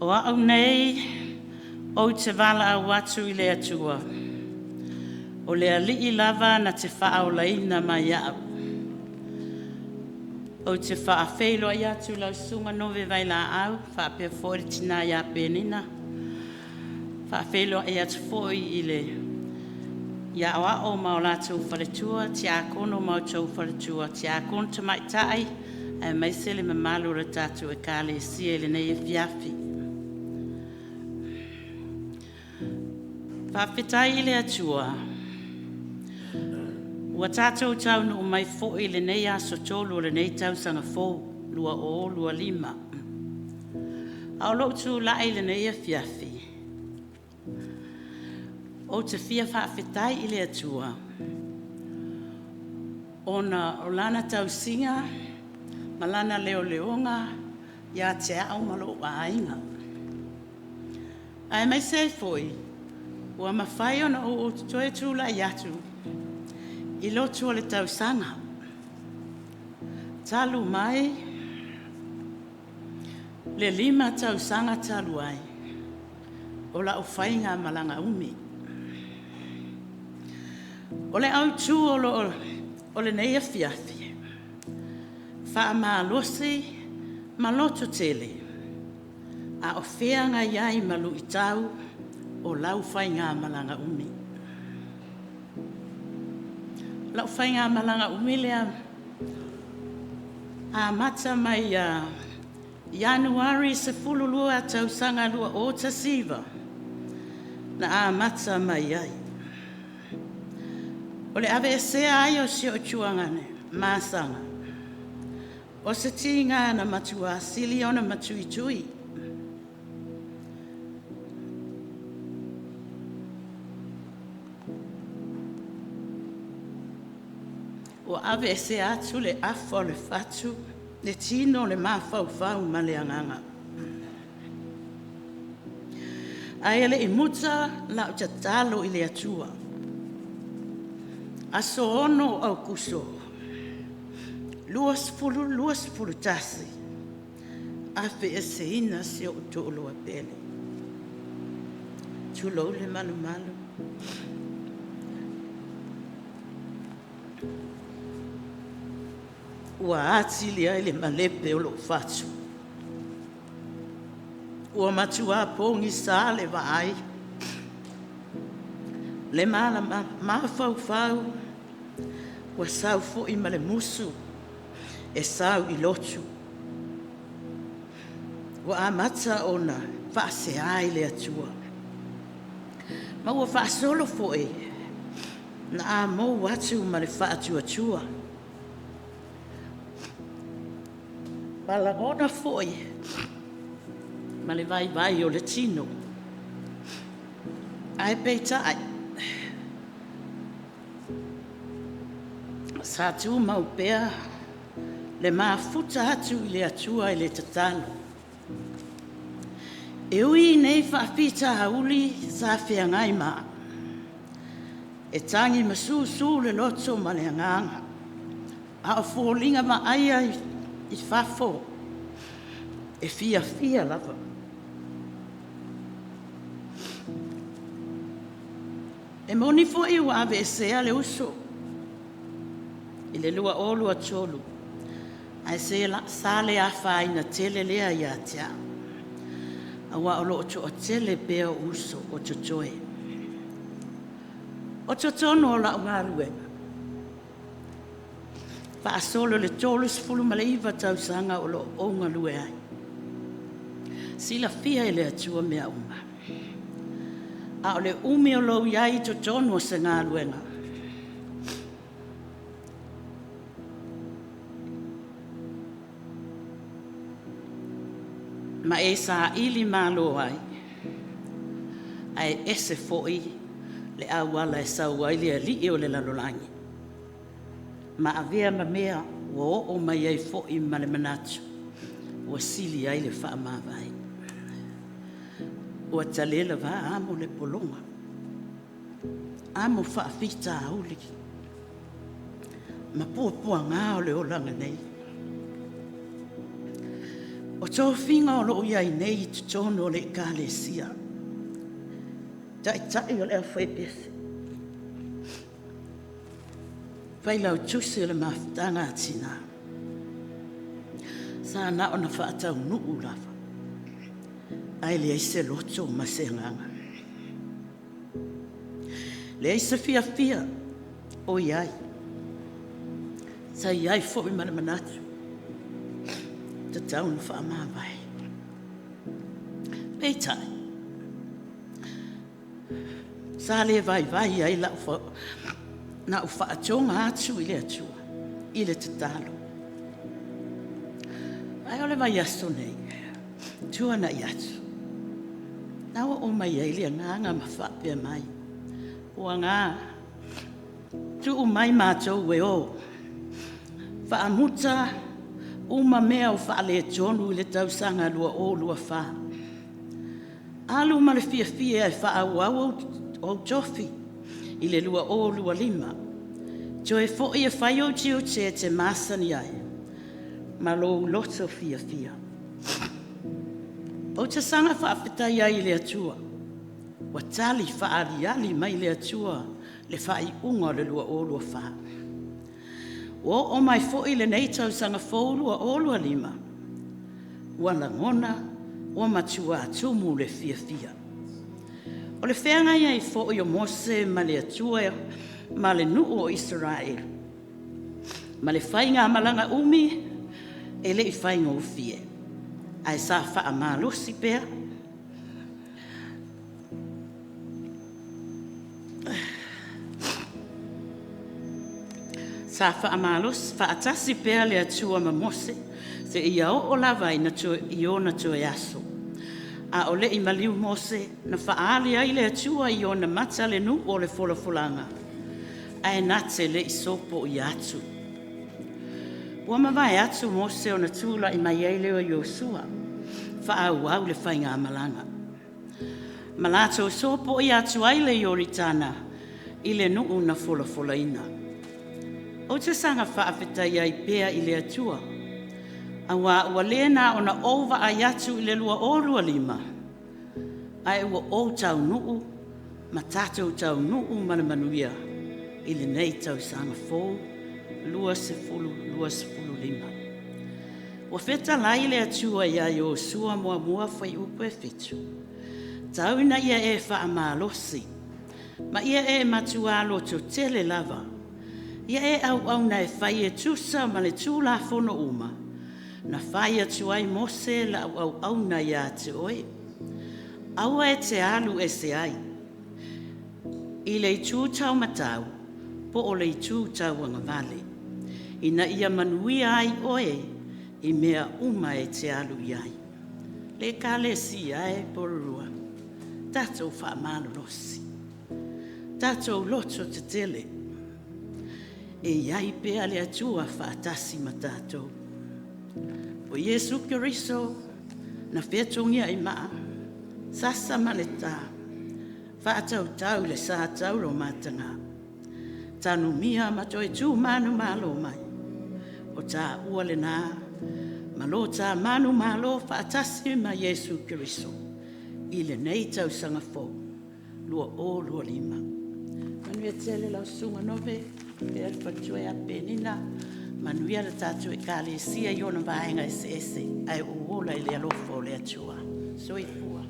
O au nei, o te wala au atu I le atua. O le alii lava na te wha o laina mai au. O te wha Feiloivao I atu lau sunga nove vai la au, wha pia fōri tina ia penina. Wha Feiloivao I atu fōi I le ia o ao mao lātou whaletua, ti a kono mao tau whaletua, ti a kono te maitai, e mai se le mamalu ra tātou e kāle sia le nei e fiafi. Whawhetai I le atua, ua tātou tau no mai fōi le nei aso tolu le nei tau sanga fō, lua o, lua lima. Au Lotu lai le nei e fiafi. O te fia whawhetai I le atua. Ona o lana tau singa, malana leo leonga, ia te au malo wa ainga. Ai mai sei foi, ua mawhai ona o toe tūla I atu, I Lotu o le tau sanga. Talu mai, le 5 tau sanga talu ai, o la o whainga malanga umi. O le au tū o le nei a fiafi. Wha maa losi, ma loto tele. A o whianga iai malu I tau, o lau whainga malanga umi. Lau whainga malanga umi lea, a mata mai Januari se fululua tau sanga lua o ta siva. Na a mata mai ai. O le ave se ai o si o chuangane, māsanga. O se tinga na matua, sili ona matui tui. O ave se atu le afo le fatu, le tino le mawhau ma le anganga. Ai ele I muta la o tatalo I le atua. Aso ono au kuso, luas fulu tasi, afe e se ina se o tolo a pele. Tulo le malu. Ua ati li ai le malepe o lo fatu. Ua matua pongi sa le vai. Le mala mawhau, ua sau fo I male musu, e sau I Lotu. Ua amata ona, whaase ai le atua. Ma ua whaasolo fo e, na a mou watu male whaatua. Balagona fo e, male vai o le tino. Ai peitai. Sa tu mau pea, le mafuta atu I le atua I le tatalo. E ui nei whaapita hauli sa whiangai maa. E tangi masusu le loto ma le anganga. A o fōlinga ma aia I whafo. E fia lava. E moni fo I ua ave e sea le uso. I le lua o lua tolu. Ai se sale a whaina tele lea I atia. A wa o loo o tele pea uso o totoe. O totono o la unga ruenga. Wha solo le tolus fulu maleiva tau sanga o lo onga lue ai. Sila fia I le atua mea unga. A o le umi o lo iai totono o se ngā ruenga. Ma e sa ili malo ai. Ai ese foi le awala e sau ai le li o le lalolangi. Ma avea ma mea o mai ai foi ma le manatu. O sili ai le wha mawai. O talela va amo le polonga. Amo wha fita auli. Ma pua ngā o le olanga nei. O tō whinga o lo iai nei tu tōno le kālesia. Tai o lea whaipese. Feilau tusi le mawhtanga atina. Sa na ona whaatau nuu lava. Ai le aise loto ma se nganga. Le aise fia o iai. Sa iai fo i mana manatu. Te taunu whaamawai. Peitai. Sa le vai ai la ufa. Na ufa atonga atu i le atua. I le te talo. Ai ole vai aso nei. Tua na i atu. Nawa o mai ai le nganga ma whapea mai. Ua ngā. Tu o mai mātou e o. Whaamuta. Uma mea o whaale tonu i le tausanga lua o lua wha. Alu ma le fia e whaau au tofi i le lua o lua lima. Jo e fo i e whai o tio te masani ai. Ma lo loto fia. O te sanga whaafetai ai le atua. Wa tali whaari mai le atua le whai unga le lua o lua wha. O mai fo i le nei tausanga fōrua o lua lima. Ua langona, o matua atumu le fia. O le whenga ia i fo i o Mose ma le atua ma le nuu o Israel. Ma le whainga malanga umi e le i whainga ufie. Ai sa wha malosi pea. Sa whaamalos, whaatasi pēr le atua ma Mose, se ia o lava i ona tue aso. A o le i maliu Mose, na whaali ai le atua i ona mata le nu o le folafulanga. A e nate le i sopo i atu. Ua mawai atu Mose o na tula i mai ai leo Iosua, whaau au le whainga amalanga. Malato sopo i atu ai le Ioritana, i le nuu na folafulaina. O te sanga whaafetai ai pēa i le atua. A ua lena o na ova ai atu i le lua o lua lima. Ai ua o tau nuu, ma tātou tau nuu manuia. I le nei tau sanga fōu, lua se fulu lima. Ua wheta lai le atua ia i o sua mua whai upe fitu. Tau ina ia e whaamalosi. Ma ia e matua loto tele lava. Ia e au na e whai e tusa ma le tūla fono uma. Na whai atu ai Mose la au na ia te oe. Aua e te alu e se ai. I le tū tau matau, po o le tū tau anga vale. Ina ia manuia ai oe, i mea uma e te alu iai. Le ka le si ai porurua. Tatou wha malolosi. Tatou loto te tele. E iai pēa le atua whaatasi ma tātou. O Iesu Kiriso, na whetungia i maa, sasa ma le tā, whaatau tau le sā tauro mātanga. Tānu mia ma toi tū manu malo mai. O tā ua le nā, malo tā manu malo whaatasi ma Iesu Kiriso. I le nei tau sanga fō, lua o lua lima. Manu e tele lau sunga nove, e alfa tue a penina, manuia le tātou e kāle sia i ona vaenga ese, ai uola i le alofo le atua. Soi pua.